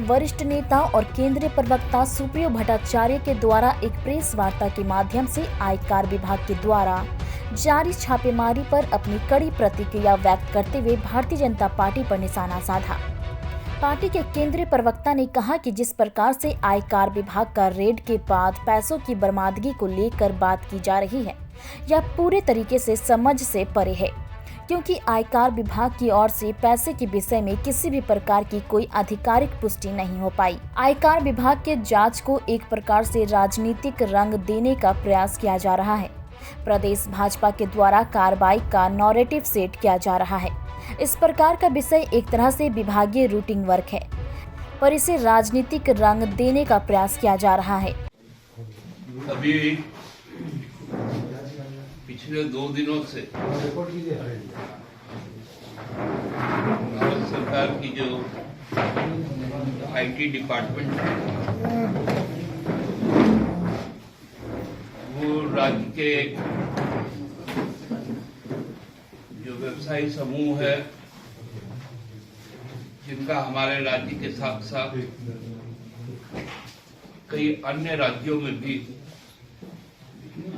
वरिष्ठ नेता और केंद्रीय प्रवक्ता सुप्रियो भट्टाचार्य के द्वारा एक प्रेस वार्ता के माध्यम से आयकर विभाग के द्वारा जारी छापेमारी पर अपनी कड़ी प्रतिक्रिया व्यक्त करते हुए भारतीय जनता पार्टी पर निशाना साधा। पार्टी के केंद्रीय प्रवक्ता ने कहा कि जिस प्रकार से आयकर विभाग का रेड के बाद पैसों की बर्बादगी को लेकर बात की जा रही है, यह पूरे तरीके से समझ से परे है, क्योंकि आयकर विभाग की ओर से पैसे के विषय में किसी भी प्रकार की कोई आधिकारिक पुष्टि नहीं हो पाई। आयकर विभाग के जांच को एक प्रकार से राजनीतिक रंग देने का प्रयास किया जा रहा है। प्रदेश भाजपा के द्वारा कार्रवाई का नैरेटिव सेट किया जा रहा है। इस प्रकार का विषय एक तरह से विभागीय रूटिंग वर्क है, पर इसे राजनीतिक रंग देने का प्रयास किया जा रहा है। अभी पिछले 2 दिनों से भारत सरकार की जो आईटी डिपार्टमेंट है, वो राज्य के जो व्यवसायी समूह है, जिनका हमारे राज्य के साथ साथ कई अन्य राज्यों में भी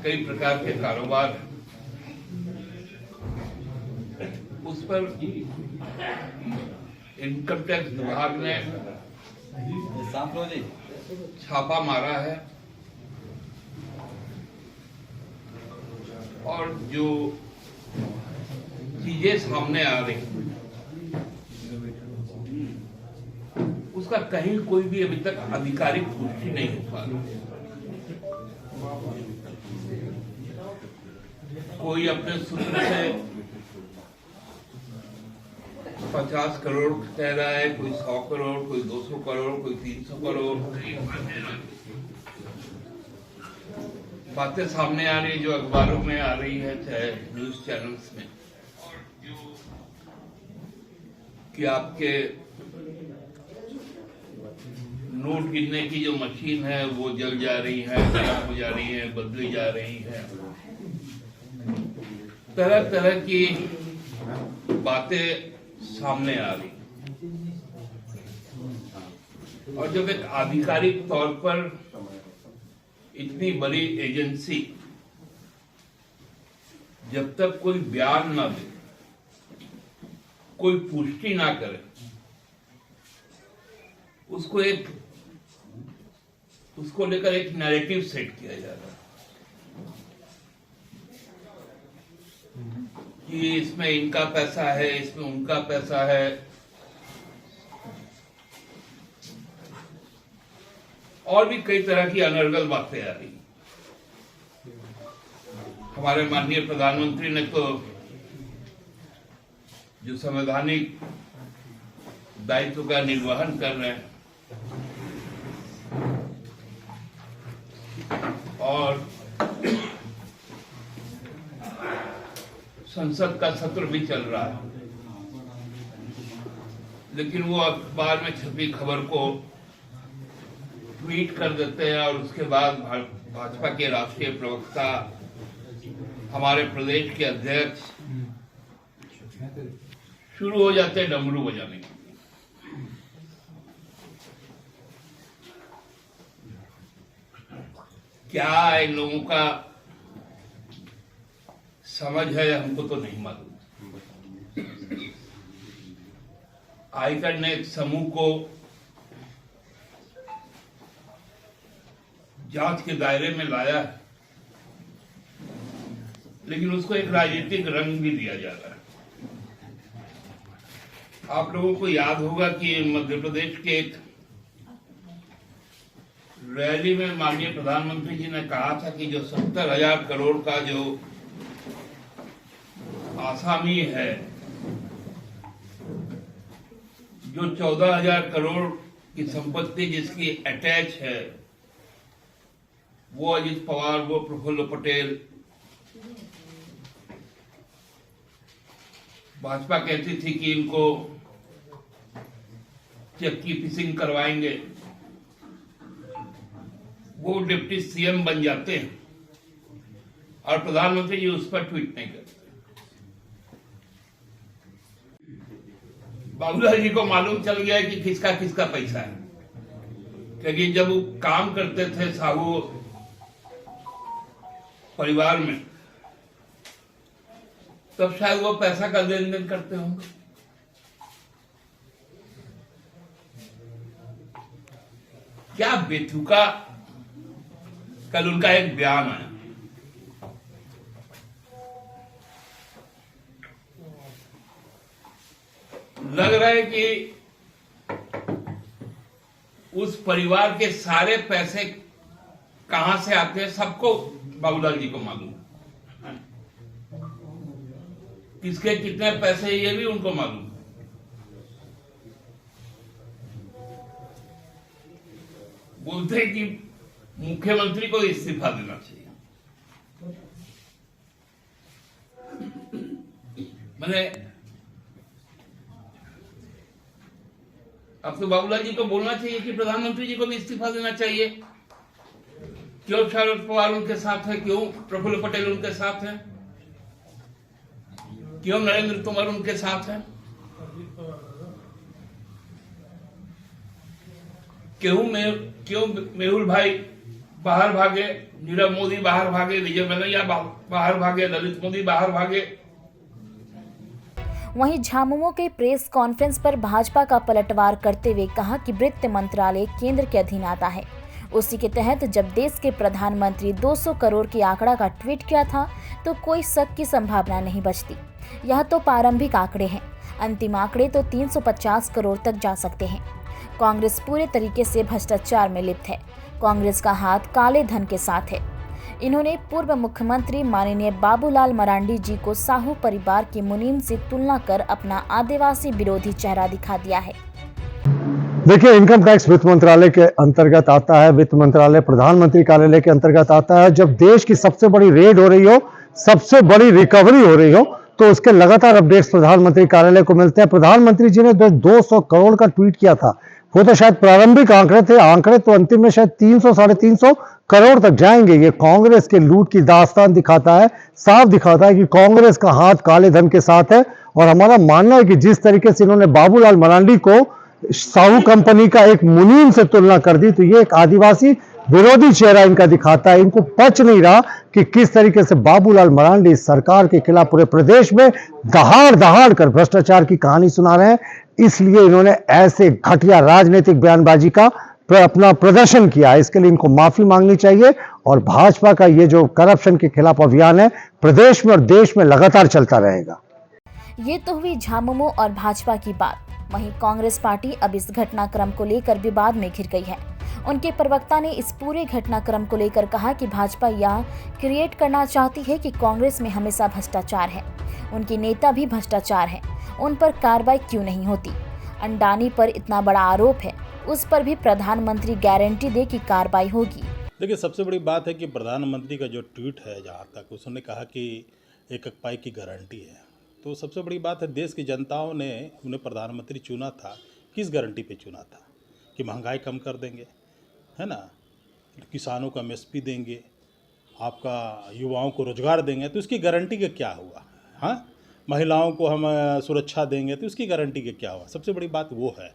कई प्रकार के कारोबार, उस पर इनकम टैक्स विभाग ने छापा मारा है और जो चीजें सामने आ रही उसका कहीं कोई भी अभी तक आधिकारिक पुष्टि नहीं हो पा रही। कोई अपने सूत्र से 50 करोड़ कह रहा है, कोई 100 करोड़, कोई 200 करोड़, कोई 300 करोड़। बातें सामने आ रही जो अखबारों में आ रही है, चाहे न्यूज चैनल्स में, कि आपके नोट गिनने की जो मशीन है वो जल जा रही है, खराब हो जा रही है, बदली जा रही है। तरह तरह की बातें सामने आ रही, और जब एक आधिकारिक तौर पर इतनी बड़ी एजेंसी जब तक कोई बयान ना दे, कोई पुष्टि ना करे, उसको लेकर एक नैरेटिव सेट किया जा रहा है कि इसमें इनका पैसा है, इसमें उनका पैसा है, और भी कई तरह की अनर्गल बातें आ रही। हमारे माननीय प्रधानमंत्री ने तो जो संवैधानिक दायित्व का निर्वहन कर रहे हैं और संसद का सत्र भी चल रहा है, लेकिन वो अखबार में छपी खबर को ट्वीट कर देते हैं और उसके बाद भाजपा के राष्ट्रीय प्रवक्ता, हमारे प्रदेश के अध्यक्ष शुरू हो जाते हैं डमरू बजाने के। क्या इन लोगों का समझ है, हमको तो नहीं मालूम। आयकर ने एक समूह को जांच के दायरे में लाया है, लेकिन उसको एक राजनीतिक रंग भी दिया जा रहा है। आप लोगों को याद होगा कि मध्य प्रदेश के एक रैली में माननीय प्रधानमंत्री जी ने कहा था कि जो 70,000 करोड़ का जो आसामी है, जो 14,000 करोड़ की संपत्ति जिसकी अटैच है, वो अजित पवार, वो प्रफुल्ल पटेल, भाजपा कहती थी कि इनको चेक की फिशिंग करवाएंगे, वो डिप्टी सीएम बन जाते हैं और प्रधानमंत्री जी उस पर ट्वीट नहीं करते। बाबूलाल जी को मालूम चल गया है कि किसका किसका पैसा है। क्योंकि जब वो काम करते थे साहू परिवार में, तब शायद वो पैसा का लेन देन करते होंगे। क्या बेतुका, कल उनका एक बयान आया, लग रहा है कि उस परिवार के सारे पैसे कहां से आते हैं सबको बाबूलाल जी को मालूम है, किसके कितने पैसे ये भी उनको मालूम है। बोलते हैं कि मुख्यमंत्री को इस्तीफा देना चाहिए। मैंने अब तो बाबूलाल जी को बोलना चाहिए कि प्रधानमंत्री जी को भी इस्तीफा देना चाहिए। क्यों शरद पवार उनके साथ है, क्यों प्रफुल्ल पटेल उनके साथ है, क्यों नरेंद्र तोमर उनके साथ है, क्यों मेहुल भाई बाहर भागे, नीरव मोदी बाहर भागे, विजय बनैया बाहर भागे, ललित मोदी बाहर भागे। वहीं झामुमो के प्रेस कॉन्फ्रेंस पर भाजपा का पलटवार करते हुए कहा कि वित्त मंत्रालय केंद्र के अधीन आता है। उसी के तहत जब देश के प्रधानमंत्री 200 करोड़ के आंकड़ा का ट्वीट किया था तो कोई शक की संभावना नहीं बचती। यह तो प्रारंभिक आंकड़े हैं, अंतिम आंकड़े तो 350 करोड़ तक जा सकते हैं। कांग्रेस पूरे तरीके से भ्रष्टाचार में लिप्त है। कांग्रेस का हाथ काले धन के साथ है। इन्होंने पूर्व मुख्यमंत्री माननीय बाबूलाल मरांडी जी को साहू परिवार की मुनीम से तुलना कर अपना आदिवासी विरोधी चेहरा दिखा दिया है। देखिए, इनकम टैक्स वित्त मंत्रालय के अंतर्गत आता है, वित्त मंत्रालय प्रधानमंत्री कार्यालय के अंतर्गत आता है। जब देश की सबसे बड़ी रेड हो रही हो, सबसे बड़ी रिकवरी हो रही हो, तो उसके लगातार अपडेट्स प्रधानमंत्री कार्यालय को मिलते हैं। प्रधानमंत्री जी ने 200 करोड़ का ट्वीट किया था, वो तो शायद प्रारंभिक आंकड़े थे, आंकड़े तो अंतिम में शायद 300 साढ़े 300 करोड़ तक जाएंगे। ये कांग्रेस के लूट की दास्तान दिखाता है, साफ दिखाता है कि कांग्रेस का हाथ काले धन के साथ है। और हमारा मानना है कि जिस तरीके से इन्होंने बाबूलाल मरांडी को साहू कंपनी का एक मुनीम से तुलना कर दी, तो ये एक आदिवासी विरोधी चेहरा इनका दिखाता है। इनको पच नहीं रहा कि किस तरीके से बाबूलाल मरांडी सरकार के खिलाफ पूरे प्रदेश में दहाड़ दहाड़ कर भ्रष्टाचार की कहानी सुना रहे हैं। इसलिए इन्होंने ऐसे घटिया राजनीतिक बयानबाजी का अपना प्रदर्शन किया है। इसके लिए इनको माफी मांगनी चाहिए और भाजपा का ये जो करप्शन के खिलाफ अभियान है प्रदेश में और देश में लगातार चलता रहेगा। ये तो हुई झामुमो और भाजपा की बात। वहीं कांग्रेस पार्टी अब इस घटनाक्रम को लेकर विवाद में घिर गई है। उनके प्रवक्ता ने इस पूरे घटनाक्रम को लेकर कहा कि भाजपा यह क्रिएट करना चाहती है कि कांग्रेस में हमेशा भ्रष्टाचार है, उनके नेता भी भ्रष्टाचार है, उन पर कार्रवाई क्यों नहीं होती। अंडानी पर इतना बड़ा आरोप है, उस पर भी प्रधानमंत्री गारंटी दे कि कार्रवाई होगी। देखिए, सबसे बड़ी बात है कि प्रधानमंत्री का जो ट्वीट है, जहाँ तक उसने कहा कि एक पाई की गारंटी है, तो सबसे बड़ी बात है देश की जनताओं ने उन्हें प्रधानमंत्री चुना था, किस गारंटी पे चुना था कि महंगाई कम कर देंगे, है ना, किसानों का एमएसपी देंगे, आपका युवाओं को रोजगार देंगे, तो इसकी गारंटी का क्या हुआ। हाँ, महिलाओं को हम सुरक्षा देंगे, तो इसकी गारंटी का क्या हुआ। सबसे बड़ी बात वो है।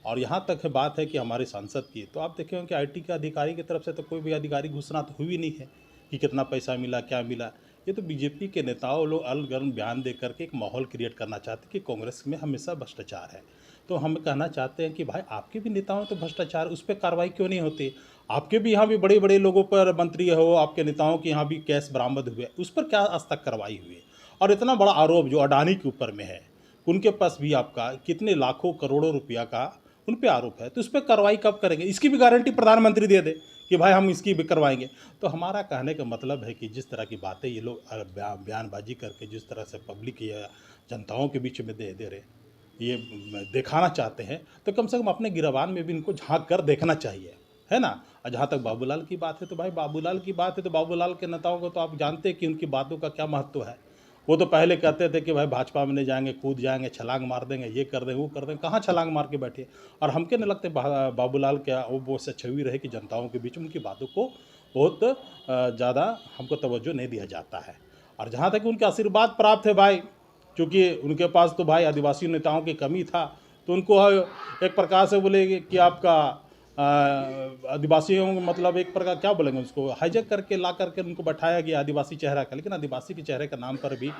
और यहाँ तक है बात है कि हमारे सांसद की, तो आप देखें कि आईटी के अधिकारी की तरफ से तो कोई भी अधिकारी घोषणा तो हुई नहीं है कि कितना पैसा मिला, क्या मिला। ये तो बीजेपी के नेताओं लोग अलग बयान दे करके एक माहौल क्रिएट करना चाहते हैं कि कांग्रेस में हमेशा भ्रष्टाचार है। तो हम कहना चाहते हैं कि भाई आपके भी नेताओं तो भ्रष्टाचार, उस पर कार्रवाई क्यों नहीं होती। आपके भी यहाँ भी बड़े बड़े लोगों पर मंत्री हो, आपके नेताओं के यहाँ भी कैश बरामद हुए, उस पर क्या आज तक कार्रवाई हुई। और इतना बड़ा आरोप जो अडानी के ऊपर में है, उनके पास भी आपका कितने लाखों करोड़ों रुपया का उन पर आरोप है, तो उस पर कार्रवाई कब करेंगे। इसकी भी गारंटी प्रधानमंत्री दे दे कि भाई हम इसकी भी करवाएंगे। तो हमारा कहने का मतलब है कि जिस तरह की बातें ये लोग बयानबाजी करके जिस तरह से पब्लिक या जनताओं के बीच में दे रहे, ये दिखाना चाहते हैं, तो कम से कम अपने गिरबान में भी इनको झांक कर देखना चाहिए, है ना। और जहाँ तक बाबूलाल की बात है, तो भाई बाबूलाल की बात है तो बाबूलाल के नेताओं को तो आप जानते हैं कि उनकी बातों का क्या महत्व है। वो तो पहले कहते थे कि भाई भाजपा में नहीं जाएंगे, कूद जाएंगे, छलांग मार देंगे, ये कर देंगे, वो कर देंगे। कहाँ छलांग मार के बैठे। और हमके नहीं लगते बाबूलाल क्या वो से छवि रहे कि जनताओं के बीच में उनकी बातों को बहुत ज़्यादा हमको तवज्जो नहीं दिया जाता है। और जहाँ तक उनके आशीर्वाद प्राप्त है भाई, क्योंकि उनके पास तो भाई आदिवासी नेताओं की कमी था, तो उनको एक प्रकार से बोले कि आपका आदिवासियों को मतलब एक प्रकार क्या बोलेंगे उसको हाईजैक करके ला करके उनको बैठाया गया आदिवासी चेहरा का। लेकिन आदिवासी के चेहरे का नाम पर भी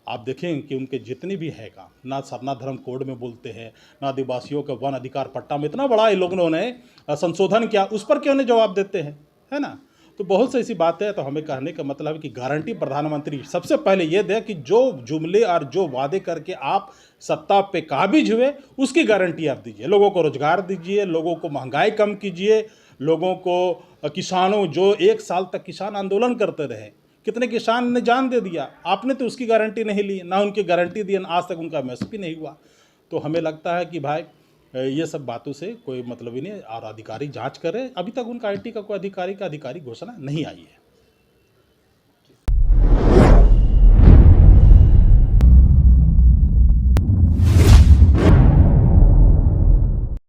आप देखें कि उनके जितने भी है काम ना सरना धर्म कोड में बोलते हैं, ना आदिवासियों के वन अधिकार पट्टा में इतना बड़ा इन लोगों ने संशोधन किया, उस पर क्यों नहीं जवाब देते हैं, है ना। तो बहुत सी ऐसी बातें हैं। तो हमें कहने का मतलब है कि गारंटी प्रधानमंत्री सबसे पहले ये दे कि जो जुमले और जो वादे करके आप सत्ता पे काबिज हुए उसकी गारंटी आप दीजिए। लोगों को रोजगार दीजिए, लोगों को महंगाई कम कीजिए, लोगों को किसानों जो 1 साल तक किसान आंदोलन करते रहे, कितने किसान ने जान दे दिया, आपने तो उसकी गारंटी नहीं ली, ना उनकी गारंटी दी, आज तक उनका एमएसपी नहीं हुआ। तो हमें लगता है कि भाई ये सब बातों से कोई मतलब ही नहीं। और अधिकारी जांच करें, अभी तक उनका आईटी का कोई अधिकारी घोषणा नहीं आई है।